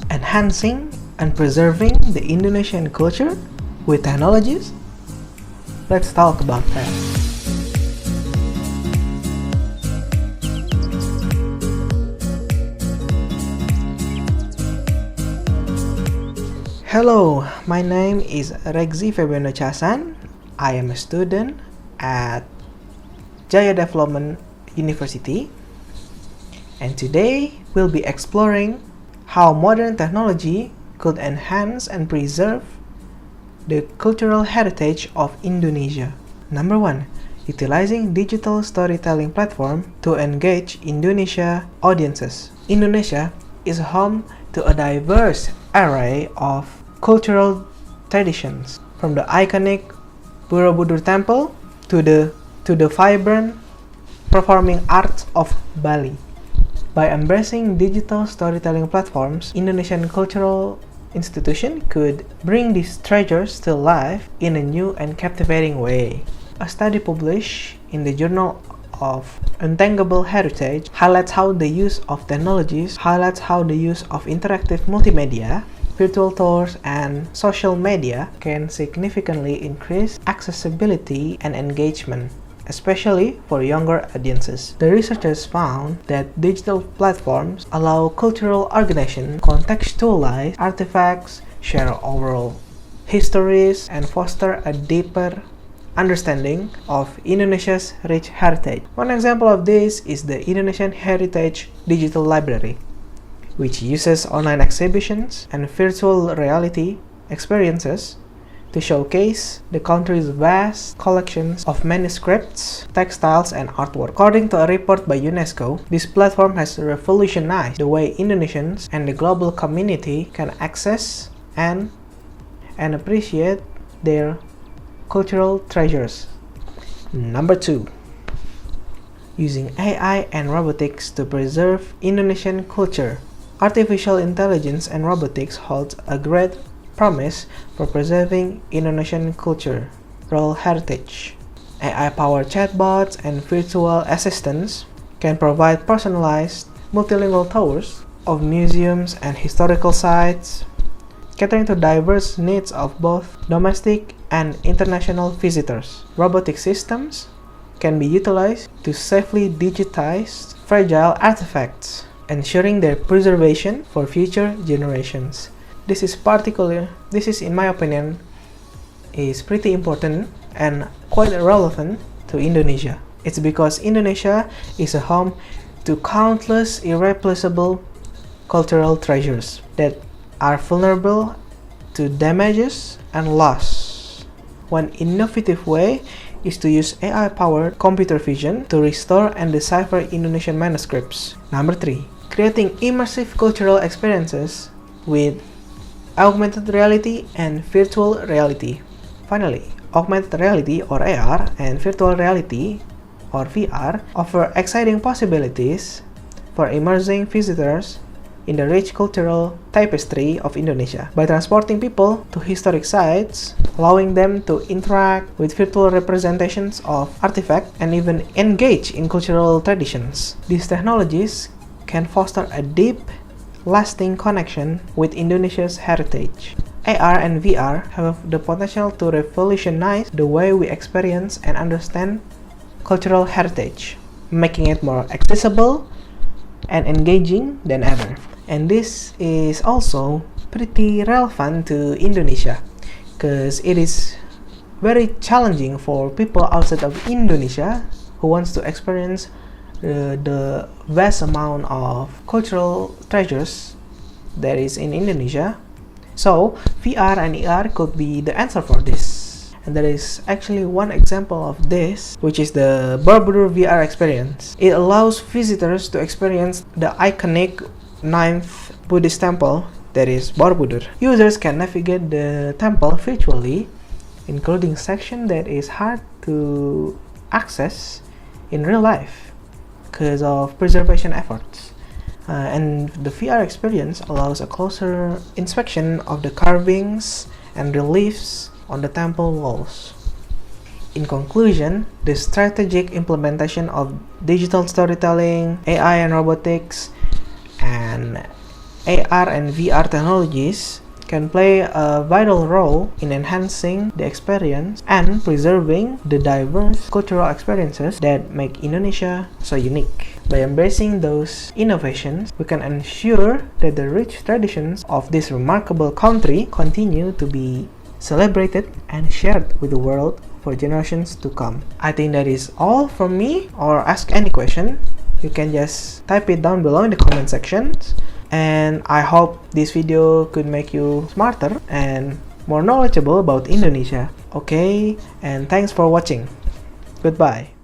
enhancing and preserving the Indonesian culture with technologies? Let's talk about that. Hello, my name is Regzi Febiano Chasan. I am a student at Jaya Development University, and today we'll be exploring how modern technology could enhance and preserve the cultural heritage of Indonesia. Number 1. Utilizing digital storytelling platform to engage Indonesia audiences. Indonesia is home to a diverse array of cultural traditions, from the iconic Borobudur Temple to the vibrant performing arts of Bali. By embracing digital storytelling platforms, Indonesian cultural institution could bring these treasures to life in a new and captivating way. A study published in the Journal of Untangible Heritage highlights how the use of interactive multimedia, virtual tours, and social media can significantly increase accessibility and engagement, especially for younger audiences. The researchers found that digital platforms allow cultural organization contextualize artifacts, share overall histories, and foster a deeper understanding of Indonesia's rich heritage. One example of this is the Indonesian Heritage Digital Library, which uses online exhibitions and virtual reality experiences to showcase the country's vast collections of manuscripts, textiles, and artwork. According to a report by UNESCO, this platform has revolutionized the way Indonesians and the global community can access and appreciate their cultural treasures. Number 2. Using AI and robotics to preserve Indonesian culture. Artificial intelligence and robotics holds a great promise for preserving Indonesian cultural heritage. AI-powered chatbots and virtual assistants can provide personalized multilingual tours of museums and historical sites, catering to diverse needs of both domestic and international visitors. Robotic systems can be utilized to safely digitize fragile artifacts, ensuring their preservation for future generations. This is in my opinion, is pretty important and quite relevant to Indonesia. It's because Indonesia is a home to countless irreplaceable cultural treasures that are vulnerable to damages and loss. One innovative way is to use AI-powered computer vision to restore and decipher Indonesian manuscripts. Number 3. Creating immersive cultural experiences with augmented reality and virtual reality. Finally, augmented reality or AR and virtual reality or VR offer exciting possibilities for immersing visitors in the rich cultural tapestry of Indonesia by transporting people to historic sites, allowing them to interact with virtual representations of artifacts and even engage in cultural traditions. These technologies can foster a deep, lasting connection with Indonesia's heritage. AR and VR have the potential to revolutionize the way we experience and understand cultural heritage, making it more accessible and engaging than ever. And this is also pretty relevant to Indonesia because it is very challenging for people outside of Indonesia who wants to experience the vast amount of cultural treasures that is in Indonesia. So VR and AR could be the answer for this. And there is actually one example of this, which is the Borobudur VR experience. It allows visitors to experience the iconic 9th Buddhist temple, that is Borobudur. Users can navigate the temple virtually, including sections that is hard to access in real life because of preservation efforts. And the VR experience allows a closer inspection of the carvings and reliefs on the temple walls. In conclusion, the strategic implementation of digital storytelling, AI and robotics, and AR and VR technologies can play a vital role in enhancing the experience and preserving the diverse cultural experiences that make Indonesia so unique. By embracing those innovations, we can ensure that the rich traditions of this remarkable country continue to be celebrated and shared with the world for generations to come. I think that is all from me. Or ask any question, you can just type it down below in the comment sections. And I hope this video could make you smarter and more knowledgeable about Indonesia. Okay, and thanks for watching. Goodbye.